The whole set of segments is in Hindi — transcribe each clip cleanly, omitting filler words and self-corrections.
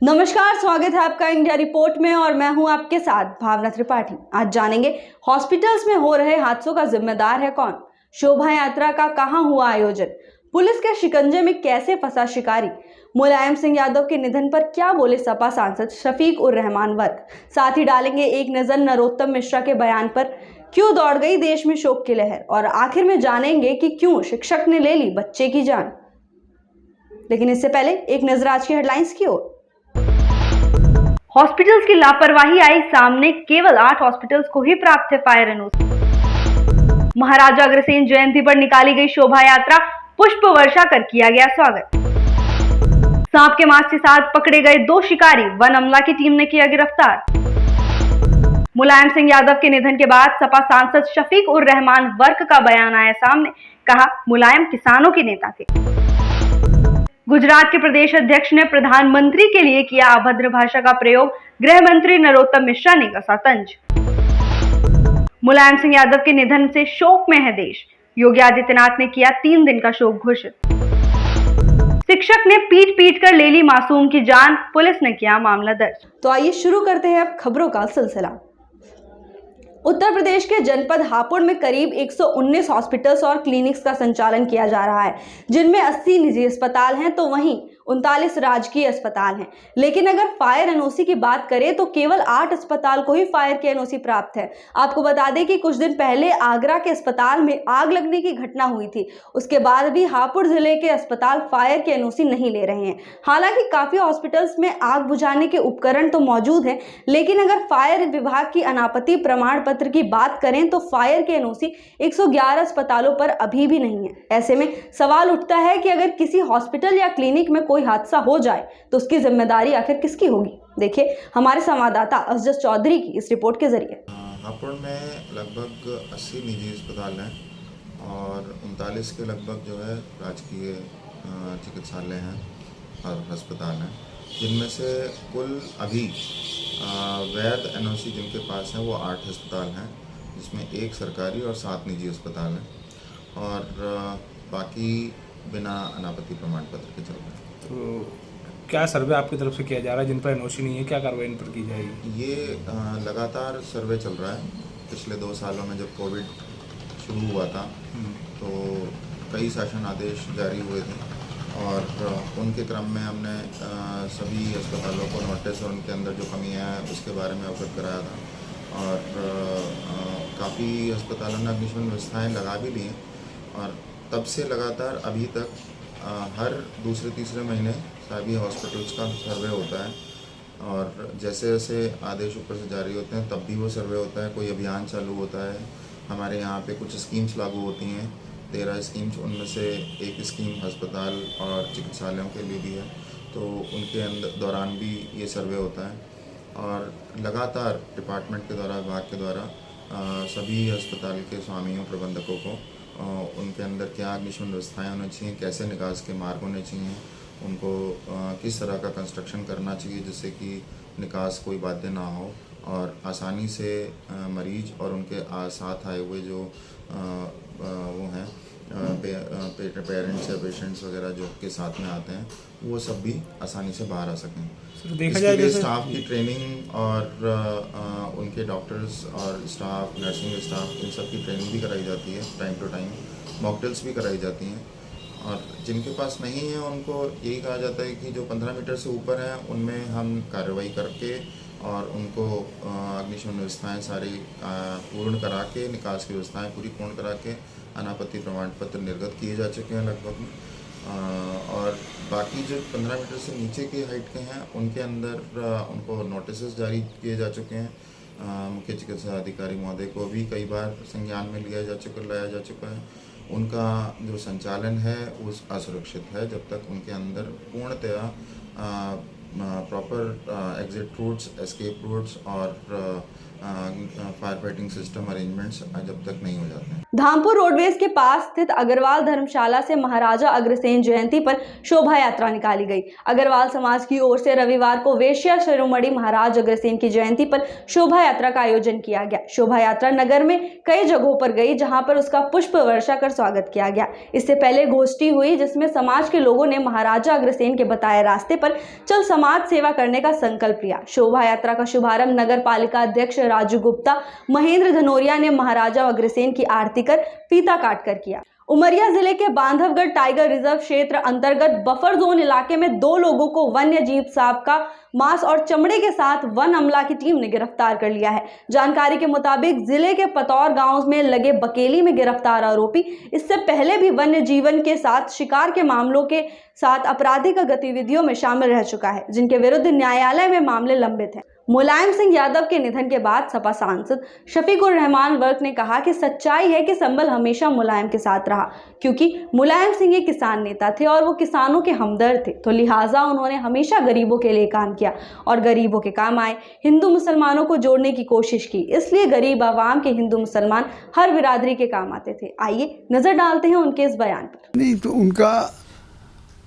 नमस्कार, स्वागत है आपका इंडिया रिपोर्ट में और मैं हूं आपके साथ भावना त्रिपाठी। आज जानेंगे हॉस्पिटल्स में हो रहे हादसों का जिम्मेदार है कौन, शोभा यात्रा का कहां हुआ आयोजन, पुलिस के शिकंजे में कैसे फंसा शिकारी, मुलायम सिंह यादव के निधन पर क्या बोले सपा सांसद शफीक उर रहमान वर्क। साथ ही डालेंगे एक नजर नरोत्तम मिश्रा के बयान पर, क्यों दौड़ गई देश में शोक की लहर, और आखिर में जानेंगे कि क्यों शिक्षक ने ले ली बच्चे की जान। लेकिन इससे पहले एक नजर आज की हेडलाइंस की ओर। हॉस्पिटल्स की लापरवाही आई सामने, केवल 8 हॉस्पिटल्स को ही प्राप्त है फायर एनओसी। महाराजा अग्रसेन जयंती पर निकाली गई शोभा यात्रा, पुष्प वर्षा कर किया गया स्वागत। सांप के मांस के साथ पकड़े गए 2 शिकारी, वन अमला की टीम ने किया गिरफ्तार। मुलायम सिंह यादव के निधन के बाद सपा सांसद शफीक उर रहमान वर्क का बयान आया सामने, कहा मुलायम किसानों के नेता थे। गुजरात के प्रदेश अध्यक्ष ने प्रधानमंत्री के लिए किया अभद्र भाषा का प्रयोग, गृह मंत्री नरोत्तम मिश्रा ने कसा तंज। मुलायम सिंह यादव के निधन से शोक में है देश, योगी आदित्यनाथ ने किया 3 दिन का शोक घोषित। शिक्षक ने पीट कर ले ली मासूम की जान, पुलिस ने किया मामला दर्ज। तो आइए शुरू करते हैं अब खबरों का सिलसिला। उत्तर प्रदेश के जनपद हापुड़ में करीब 119 हॉस्पिटल्स और क्लिनिक्स का संचालन किया जा रहा है, जिनमें 80 निजी अस्पताल हैं तो वहीं 39 राजकीय अस्पताल हैं। लेकिन अगर फायर एनओसी की बात करें तो केवल 8 अस्पताल को ही फायर की एनओसी प्राप्त है। आपको बता दें कि कुछ दिन पहले आगरा के अस्पताल में आग लगने की घटना हुई थी, उसके बाद भी हापुड़ जिले के अस्पताल फायर की एनओसी नहीं ले रहे हैं। हालांकि काफी हॉस्पिटल्स में आग बुझाने के उपकरण तो मौजूद हैं, लेकिन अगर फायर विभाग की अनापत्ति प्रमाण पत्र की बात करें तो फायर के एनओसी 111 अस्पतालों पर अभी भी नहीं है। ऐसे में सवाल उठता है कि अगर किसी हॉस्पिटल या क्लिनिक में कोई हादसा हो जाए तो उसकी जिम्मेदारी आखिर किसकी होगी। देखिए हमारे संवाददाता अफजल चौधरी की इस रिपोर्ट के जरिए। हापुड़ में लगभग 80 निजी अस्पताल हैं और 39 के लगभग जो है राजकीय चिकित्सालय हैं और अस्पताल हैं, जिनमें से कुल अभी वैध एनओसी जिनके पास है वो 8 अस्पताल हैं, जिसमें 1 सरकारी और 7 निजी अस्पताल हैं और बाकी बिना अनापत्ति प्रमाण पत्र के चल रहे हैं। तो क्या सर्वे आपकी तरफ से किया जा रहा है जिन पर एनओसी नहीं है, क्या कार्रवाई इन पर की जाएगी? ये लगातार सर्वे चल रहा है। पिछले 2 सालों में जब कोविड शुरू हुआ था तो कई शासन आदेश जारी हुए थे और उनके क्रम में हमने सभी अस्पतालों को नोटिस और उनके अंदर जो कमियां हैं उसके बारे में अवगत कराया था और काफ़ी अस्पतालों ने अग्निशमन व्यवस्थाएं लगा भी ली हैं और तब से लगातार अभी तक हर दूसरे-तीसरे महीने सभी हॉस्पिटल्स का सर्वे होता है और जैसे जैसे आदेश ऊपर से जारी होते हैं तब भी वो सर्वे होता है, कोई अभियान चालू होता है। हमारे यहाँ पे कुछ स्कीम्स लागू होती हैं, 13 स्कीम्स, उनमें से एक स्कीम अस्पताल और चिकित्सालयों के लिए भी है, तो उनके अंदर दौरान भी ये सर्वे होता है और लगातार डिपार्टमेंट के द्वारा, विभाग के द्वारा सभी अस्पताल के स्वामियों, प्रबंधकों को उनके अंदर क्या अग्निशमन व्यवस्थाएँ होनी चाहिए, कैसे निकास के मार्ग होने चाहिए, उनको किस तरह का कंस्ट्रक्शन करना चाहिए जिससे कि निकास कोई बाध्य ना हो और आसानी से मरीज और उनके साथ आए हुए जो वो हैं पेरेंट्स या पेशेंट्स वगैरह जो के साथ में आते हैं वो सब भी आसानी से बाहर आ सकें। देखा जाए जैसे स्टाफ की ट्रेनिंग और उनके डॉक्टर्स और स्टाफ, नर्सिंग स्टाफ, इन सब की ट्रेनिंग भी कराई जाती है, time to time mock drills भी कराई जाती हैं और जिनके पास नहीं है उनको यही कहा जाता है कि जो 15 मीटर से ऊपर हैं उनमें हम कार्रवाई करके और उनको अग्निशमन व्यवस्थाएं सारी पूर्ण करा के, निकास की व्यवस्थाएं पूरी पूर्ण करा के अनापत्ति प्रमाण पत्र निर्गत किए जा चुके हैं लगभग और बाकी जो 15 मीटर से नीचे की हाइट के हैं उनके अंदर उनको नोटिस जारी किए जा चुके हैं। मुख्य चिकित्सा अधिकारी महोदय को भी कई बार संज्ञान में लाया जा चुका है। उनका जो संचालन है वो असुरक्षित है जब तक उनके अंदर पूर्णतया proper exit routes, escape routes और फायर फाइटिंग सिस्टम अरेंजमेंट्स जब तक नहीं हो जाते हैं। धामपुर रोडवेज के पास स्थित अग्रवाल धर्मशाला से महाराजा अग्रसेन जयंती पर शोभा यात्रा निकाली गई। अग्रवाल समाज की ओर से रविवार को वेश्या शिरोमणि महाराज अग्रसेन की जयंती पर शोभा यात्रा का आयोजन किया गया। शोभा यात्रा नगर में कई जगहों पर गई जहां पर उसका पुष्प वर्षा कर स्वागत किया गया। इससे पहले गोष्ठी हुई जिसमें समाज के लोगों ने महाराजा अग्रसेन के बताए रास्ते पर चल समाज सेवा करने का संकल्प लिया। शोभा यात्रा का शुभारंभ नगर पालिका अध्यक्ष राजू गुप्ता, महेंद्र धनोरिया ने महाराजा अग्रसेन की आरती कर फीता काट कर किया। उमरिया जिले के बांधवगढ़ टाइगर रिजर्व क्षेत्र अंतर्गत बफर जोन इलाके में 2 लोगों को वन्य जीव सांप का मांस और चमड़े के साथ वन अमला की टीम ने गिरफ्तार कर लिया है। जानकारी के मुताबिक जिले के पतौर गांव में लगे बकेली में गिरफ्तार आरोपी इससे पहले भी वन्य जीवन के साथ शिकार के मामलों के साथ आपराधिक गतिविधियों में शामिल रह चुका है, जिनके विरुद्ध न्यायालय में मामले लंबित हैं। मुलायम सिंह यादव के निधन के बाद सपा सांसद शफीकुर रहमान वर्क ने कहा कि सच्चाई है कि संबल हमेशा मुलायम के साथ रहा, क्योंकि मुलायम सिंह एक किसान नेता थे और वो किसानों के हमदर्द थे, तो लिहाजा उन्होंने हमेशा गरीबों के लिए काम किया और गरीबों के काम आए। हिंदू मुसलमानों को जोड़ने की कोशिश की, इसलिए गरीब आवाम के हिंदू मुसलमान हर बिरादरी के काम आते थे। आइए नजर डालते हैं उनके इस बयान पर। नहीं तो उनका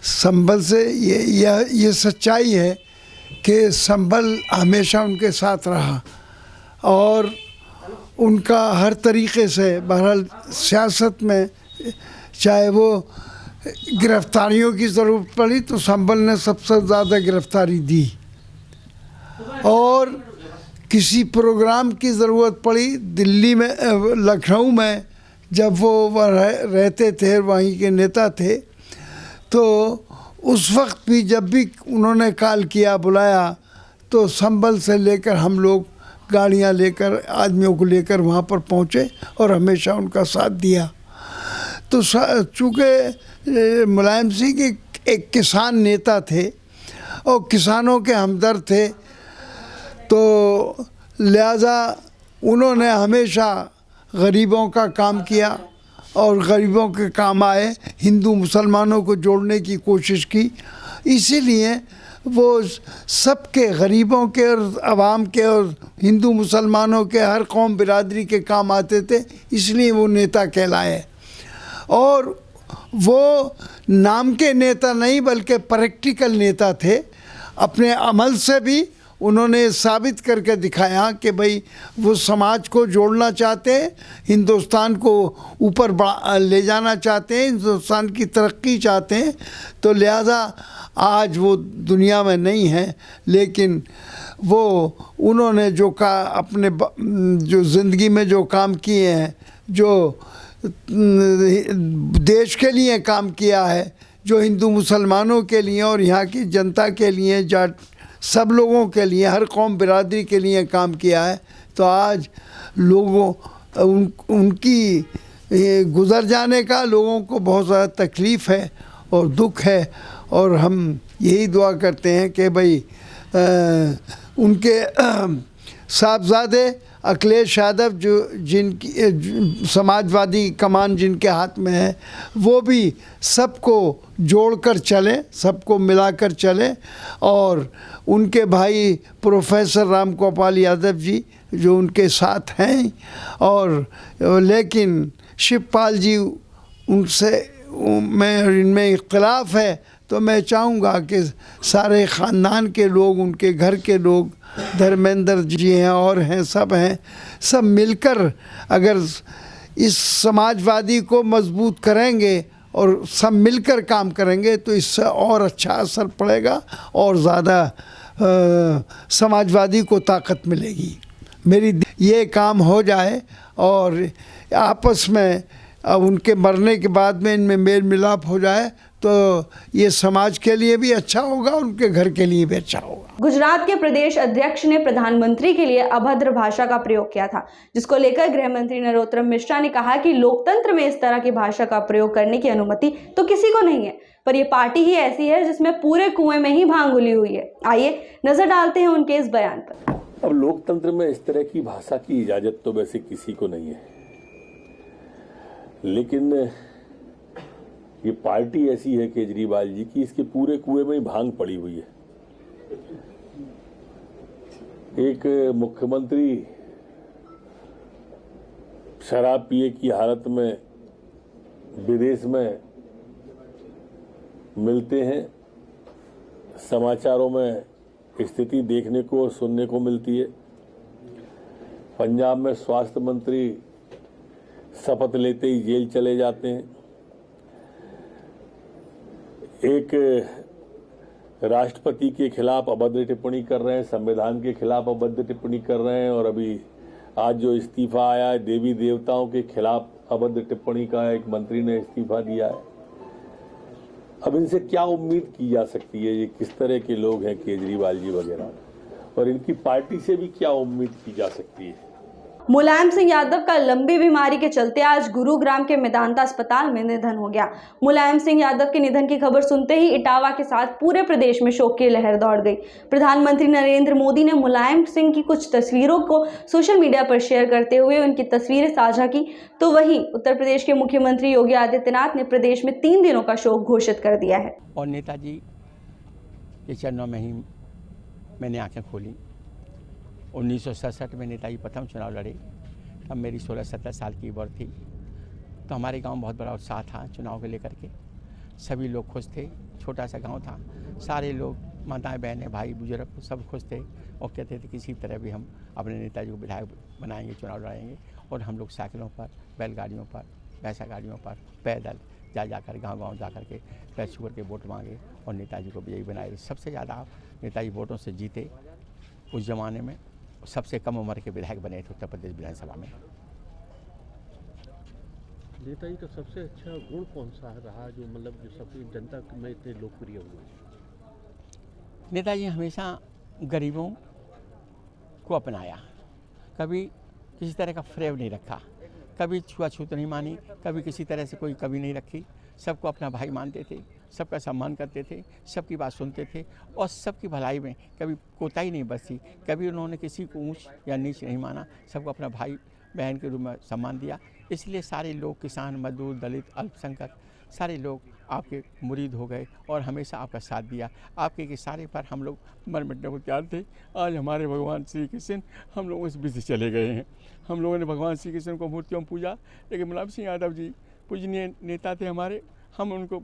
संबल से ये सच्चाई है कि संबल हमेशा उनके साथ रहा और उनका हर तरीके से, बहरहाल सियासत में चाहे वो गिरफ्तारियों की ज़रूरत पड़ी तो संबल ने सबसे ज़्यादा गिरफ्तारी दी, और किसी प्रोग्राम की ज़रूरत पड़ी दिल्ली में, लखनऊ में जब वो रहते थे, वहीं के नेता थे, तो उस वक्त भी जब भी उन्होंने कॉल किया, बुलाया, तो संबल से लेकर हम लोग गाड़ियां लेकर, आदमियों को लेकर वहाँ पर पहुँचे और हमेशा उनका साथ दिया। तो चूँकि मुलायम सिंह एक किसान नेता थे और किसानों के हमदर्द थे, तो लिहाजा उन्होंने हमेशा गरीबों का काम किया और गरीबों के काम आए, हिंदू मुसलमानों को जोड़ने की कोशिश की। इसीलिए वो सबके, गरीबों के और आवाम के और हिंदू मुसलमानों के, हर कौम बिरादरी के काम आते थे, इसलिए वो नेता कहलाए। और वो नाम के नेता नहीं बल्कि प्रैक्टिकल नेता थे। अपने अमल से भी उन्होंने साबित करके दिखाया कि भाई वो समाज को जोड़ना चाहते हैं, हिंदुस्तान को ऊपर ले जाना चाहते हैं, हिंदुस्तान की तरक्की चाहते हैं। तो लिहाजा आज वो दुनिया में नहीं है, लेकिन वो उन्होंने जो अपने जो ज़िंदगी में जो काम किए हैं, जो देश के लिए काम किया है, जो हिंदू मुसलमानों के लिए और यहाँ की जनता के लिए, जाट सब लोगों के लिए, हर कौम बिरादरी के लिए काम किया है, तो आज लोगों उनकी गुज़र जाने का लोगों को बहुत ज़्यादा तकलीफ़ है और दुख है। और हम यही दुआ करते हैं कि भाई उनके साहबजादे अखिलेश यादव, जो जिनकी समाजवादी कमान जिनके हाथ में है, वो भी सबको जोड़कर चले, सबको मिलाकर चले। और उनके भाई प्रोफेसर राम गोपाल यादव जी जो उनके साथ हैं, और लेकिन शिवपाल जी उनसे इनमें इख्तिलाफ़ है, तो मैं चाहूँगा कि सारे ख़ानदान के लोग, उनके घर के लोग, धर्मेंद्र जी हैं और हैं, सब हैं, सब मिलकर अगर इस समाजवादी को मजबूत करेंगे और सब मिलकर काम करेंगे तो इससे और अच्छा असर पड़ेगा और ज़्यादा समाजवादी को ताकत मिलेगी। मेरी ये काम हो जाए और आपस में अब उनके मरने के बाद में इनमें मेल मिलाप हो जाए तो ये समाज के लिए भी अच्छा होगा, उनके घर के लिए भी अच्छा होगा। गुजरात के प्रदेश अध्यक्ष ने प्रधानमंत्री के लिए अभद्र भाषा का प्रयोग किया था, जिसको लेकर गृह मंत्री नरोत्तम मिश्रा ने कहा कि लोकतंत्र में इस तरह की भाषा का प्रयोग करने की अनुमति तो किसी को नहीं है, पर यह पार्टी ही ऐसी है जिसमें पूरे कुएं में ही भांग घुली हुई है। आइए नजर डालते हैं उनके इस बयान पर। अब लोकतंत्र में इस तरह की भाषा की इजाजत तो वैसे किसी को नहीं है, लेकिन ये पार्टी ऐसी है केजरीवाल जी की, इसके पूरे कुएं में ही भांग पड़ी हुई है। एक मुख्यमंत्री शराब पिए की हालत में विदेश में मिलते हैं, समाचारों में स्थिति देखने को और सुनने को मिलती है। पंजाब में स्वास्थ्य मंत्री शपथ लेते ही जेल चले जाते हैं। एक राष्ट्रपति के खिलाफ अभद्र टिप्पणी कर रहे हैं, संविधान के खिलाफ अभद्र टिप्पणी कर रहे हैं, और अभी आज जो इस्तीफा आया है देवी देवताओं के खिलाफ अभद्र टिप्पणी का एक मंत्री ने इस्तीफा दिया है। अब इनसे क्या उम्मीद की जा सकती है? ये किस तरह के लोग हैं केजरीवाल जी वगैरह, और इनकी पार्टी से भी क्या उम्मीद की जा सकती है? मुलायम सिंह यादव का लंबी बीमारी के चलते आज गुरुग्राम के मेदांता अस्पताल में निधन हो गया। मुलायम सिंह यादव के निधन की खबर सुनते ही इटावा के साथ पूरे प्रदेश में शोक की लहर दौड़ गई। प्रधानमंत्री नरेंद्र मोदी ने मुलायम सिंह की कुछ तस्वीरों को सोशल मीडिया पर शेयर करते हुए उनकी तस्वीरें साझा की, तो वहीं उत्तर प्रदेश के मुख्यमंत्री योगी आदित्यनाथ ने प्रदेश में 3 दिनों का शोक घोषित कर दिया है। और नेताजी के चरणों में ही मैंने आंखें खोली। 1967 में नेताजी प्रथम चुनाव लड़े, तब मेरी 16-17 साल की उम्र थी। तो हमारे गांव में बहुत बड़ा उत्साह था चुनाव को लेकर के। सभी लोग खुश थे, छोटा सा गांव था, सारे लोग माताएं बहनें भाई बुजुर्ग सब खुश थे और कहते थे किसी तरह भी हम अपने नेताजी को विधायक बनाएंगे, चुनाव लड़ाएंगे। और हम लोग साइकिलों पर, बैलगाड़ियों पर, भैंसा गाड़ियों पर, पैदल जाकर गाँव जा कर के पैर छू कर के वोट मांगे और नेताजी को विजयी बनाए। सबसे ज़्यादा नेताजी वोटों से जीते उस जमाने में, सबसे कम उम्र के विधायक बने थे उत्तर प्रदेश विधानसभा में। नेताजी का सबसे अच्छा गुण कौन सा रहा जो मतलब जो सबकी जनता में इतने लोकप्रिय हुए? नेताजी हमेशा गरीबों को अपनाया, कभी किसी तरह का फ्रेव नहीं रखा, कभी छुआछूत नहीं मानी, कभी किसी तरह से कोई कमी नहीं रखी। सबको अपना भाई मानते थे, सबका सम्मान करते थे, सबकी बात सुनते थे और सबकी भलाई में कभी कोताही नहीं बरती। कभी उन्होंने किसी को ऊंच या नीच नहीं माना, सबको अपना भाई बहन के रूप में सम्मान दिया। इसलिए सारे लोग, किसान, मजदूर, दलित, अल्पसंख्यक, सारे लोग आपके मुरीद हो गए और हमेशा आपका साथ दिया। आपके इशारे पर हम लोग मर मिटने को तैयार थे। आज हमारे भगवान श्री कृष्ण हम लोग इस बीच से चले गए हैं। हम लोगों ने भगवान श्री कृष्ण को मूर्तियों में पूजा, लेकिन मुलायम सिंह यादव जी पूजनीय नेता थे हमारे। हम उनको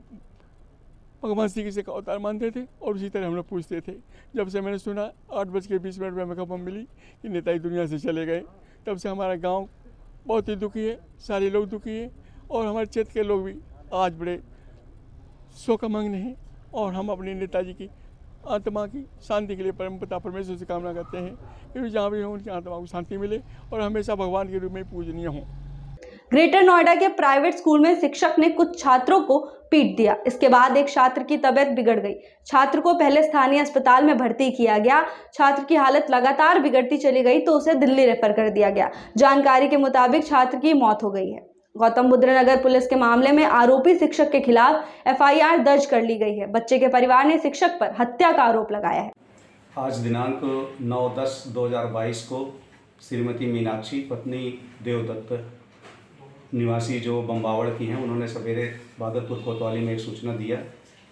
भगवान श्री कृष्ण का अवतार मानते थे और उसी तरह हम लोग पूछते थे। जब से मैंने सुना 8:20 में हमें खबर मिली कि नेताजी दुनिया से चले गए, तब से हमारा गांव बहुत ही दुखी है, सारे लोग दुखी हैं और हमारे क्षेत्र के लोग भी आज बड़े शोकमग्न हैं। और हम अपने नेताजी की आत्मा की शांति के लिए परमपिता परमेश्वर से कामना करते हैं कि जहाँ भी हो उनकी आत्मा को शांति मिले और हमेशा भगवान के रूप में पूजनीय हों। ग्रेटर नोएडा के प्राइवेट स्कूल में शिक्षक ने कुछ छात्रों को पीट दिया। इसके बाद एक छात्र की तबीयत बिगड़ गई। छात्र को पहले स्थानीय अस्पताल में भर्ती किया गया। छात्र की हालत लगातार बिगड़ती चली गई तो उसे दिल्ली रेफर कर दिया गया। जानकारी के मुताबिक छात्र की मौत हो गई है। गौतम बुद्ध नगर पुलिस के मामले में आरोपी शिक्षक के खिलाफ FIR दर्ज कर ली गई है। बच्चे के परिवार ने शिक्षक पर हत्या का आरोप लगाया है। आज दिनांक 9/10/2022 को श्रीमती मीनाक्षी पत्नी देवदत्त निवासी जो बम्बावड़ की हैं, उन्होंने सवेरे बादलपुर कोतवाली में एक सूचना दिया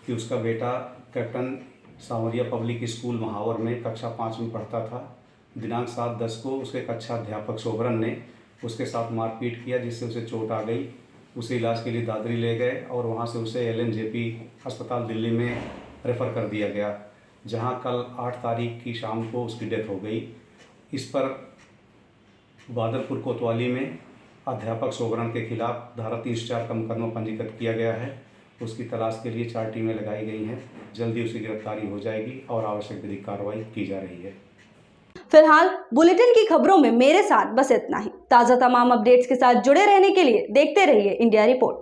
कि उसका बेटा कैप्टन सांवरिया पब्लिक स्कूल महावर में कक्षा 5 में पढ़ता था। दिनांक 7/10 को उसके कक्षा अध्यापक शोभरन ने उसके साथ मारपीट किया, जिससे उसे चोट आ गई। उसे इलाज के लिए दादरी ले गए और वहां से उसे LNJP अस्पताल दिल्ली में रेफ़र कर दिया गया, जहां कल 8 तारीख की शाम को उसकी डेथ हो गई। इस पर बादलपुर कोतवाली में अध्यापक शोभरन के खिलाफ धारा 304 का मुकदमा पंजीकृत किया गया है। उसकी तलाश के लिए 4 टीमें लगाई गई हैं। जल्दी उसकी गिरफ्तारी हो जाएगी और आवश्यक विधिक कार्रवाई की जा रही है। फिलहाल बुलेटिन की खबरों में मेरे साथ बस इतना ही। ताज़ा तमाम अपडेट्स के साथ जुड़े रहने के लिए देखते रहिए इंडिया रिपोर्ट।